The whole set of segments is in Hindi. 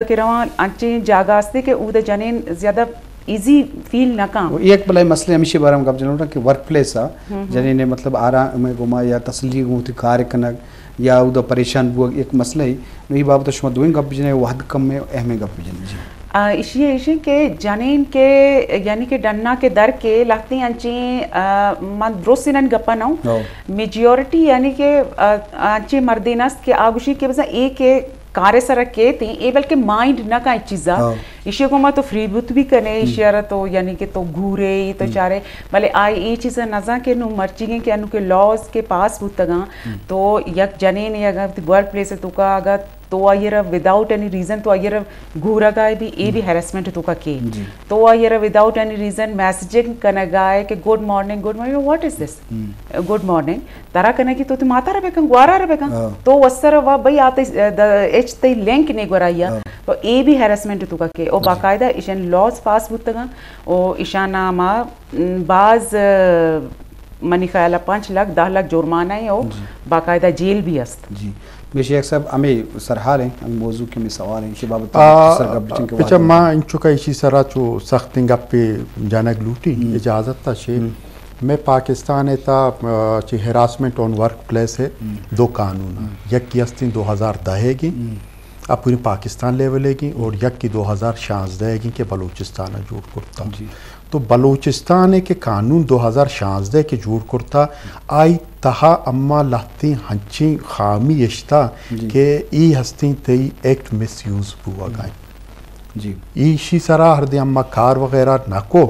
के रवा अंचे जागास्ते के उदे जनेन ज्यादा इजी फील ना काम एक बलाई मसले हमेशा बारे में कब जनों कि वर्क प्लेस आ जने ने मतलब आराम में गुमा या तसली गुमती कार्य करना या उदा परेशान वो एक मसला ही नहीं बाब तो शुमा दोइन कब जने वाद कम में अहम कब जने जी इसी के जनेन के यानी के डन्ना के दर के लगती अंचे मन द्रोसिनन गप्पा ना मेजॉरिटी यानी के अंचे मर्दिनस के आगुशी के बस एक कार्य सरक के ती ए बल्कि माइंड ना का चीज़ा इशे को मैं तो फ्री बुत भी करने इशारा तो यानी कि तो घूरे तो चारे भले आई ये चीज़ नज़ा के नु मर्ची के अनु के लॉज के पास बुतगा तो यक जने ने अगर वर्क प्लेस है तो का अगर तो आयर विदाउट एनी रीजन तो आयर घूरा गाय भी ए भी हैरेसमेंट तो का के तो आयर विदाउट एनी रीजन मैसेजिंग करना गाय के good morning what is this good morning तारा करने की तो माता रे बेकं ग्वारा रे बेकं तो वसर वा भाई आते एच ते लिंक ने ग्वाराया तो ए भी हैरेसमेंट तो का के ओ बाकायदा इशन लॉज पास बुतगा ओ इशाना मा बाज मनी ख्याल 5 लाख 10 लाख जुर्माना है ओ बाकायदा जेल भी अस्त जी बेशक साहब हमें सरहार हैं हम मौजू के में सवाल हैं कि बाबत सरगब के अच्छा मां इन चुका इसी सरा जो सख्त गप पे जाना ग्लूटी इजाजत था शे मैं पाकिस्तान है ता हेरासमेंट ऑन वर्क प्लेस है दो कानून यक की अस्ती 2010 की अब पूरी पाकिस्तान लेवल की और यक की 2016 की के बलूचिस्तान जोड़ करता तो बलूचिस्तान के कानून 2016 के जोड़ करता आई तहा अम्मा लहती हंची खामी यश्ता के ई हस्ती तई एक्ट मिस यूज हुआ गाय जी ईशी सरा हर दे अम्मा कार वगैरह नको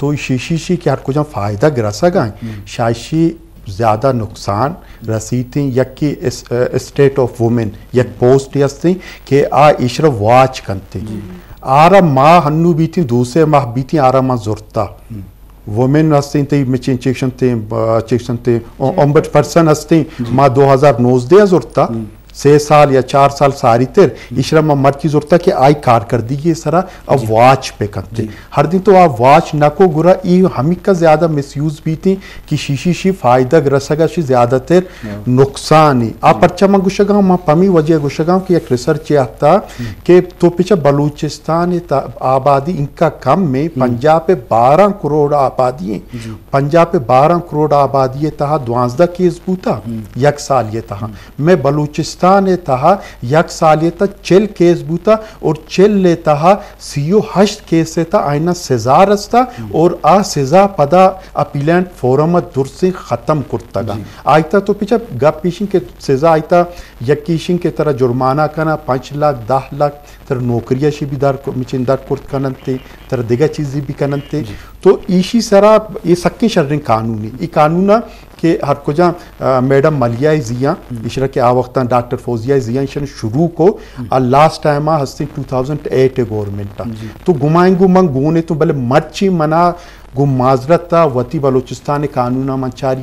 तो शीशी के हर कुछ फायदा गिरसा गाय शायशी ज़्यादा नुकसान रसीती यक की स्टेट ऑफ वुमेन यक पोस्ट यस्ती के आ इशर वाच करते आरा माह हन्नू बीती दूसरे माह बीती आरा माह जुरता वुमेन हस्ती ते मिची चेक्शन ते ओम्बट पर्सन हस्ती माह 2019 जुरता 6 साल या 4 साल सारी तेर इशरा मा मर्ची जुरता के आई कार कर दी ये सरा अब वाच पे करते हर दिन तो आप वाच ना को गुरा ई हमी का ज्यादा मिसयूज भी थी कि शीशी फायदा ग्रसगा शी ज्यादा तेर नुकसान ही आप पर्चा मा गुशगांव मा पमी वजह गुशगांव की एक रिसर्च आता के तो पीछे बलूचिस्तान आबादी इनका कम में पंजाब पे 12 करोड़ आबादी है पंजाब पे 12 करोड़ आबादी है तहा 12 केस बूता एक साल ये तहा मैं बलूचिस्तान ने तहा यक साल तक चेल केस बूता और चेल लेता सीओ 8 केस से था आईना सजा रस्ता और आ सजा पदा अपीलेंट फोरम दुर्से खत्म करता आयता तो पीछे गप पीशिंग के सजा आयता यकीशिंग के तरह जुर्माना करना 5 लाख 10 लाख तर नौकरिया शी भी दार मिचिंदार कुर्त करनते तर दिगा चीज़ भी करनते तो ईशी सरा ये सक्की शर्रिंग कानूनी ये कानूना के हर कुजा मैडम मलिया जिया इशरा के आ वक्त डॉक्टर फौजिया जिया इशन शुरू को लास्ट टाइम हस्ती 2008 गवर्नमेंट तो गुमाएंगू मंग गुने तो भले मर्ची मना गु माजरत वती बलूचिस्तान कानूना मंचारी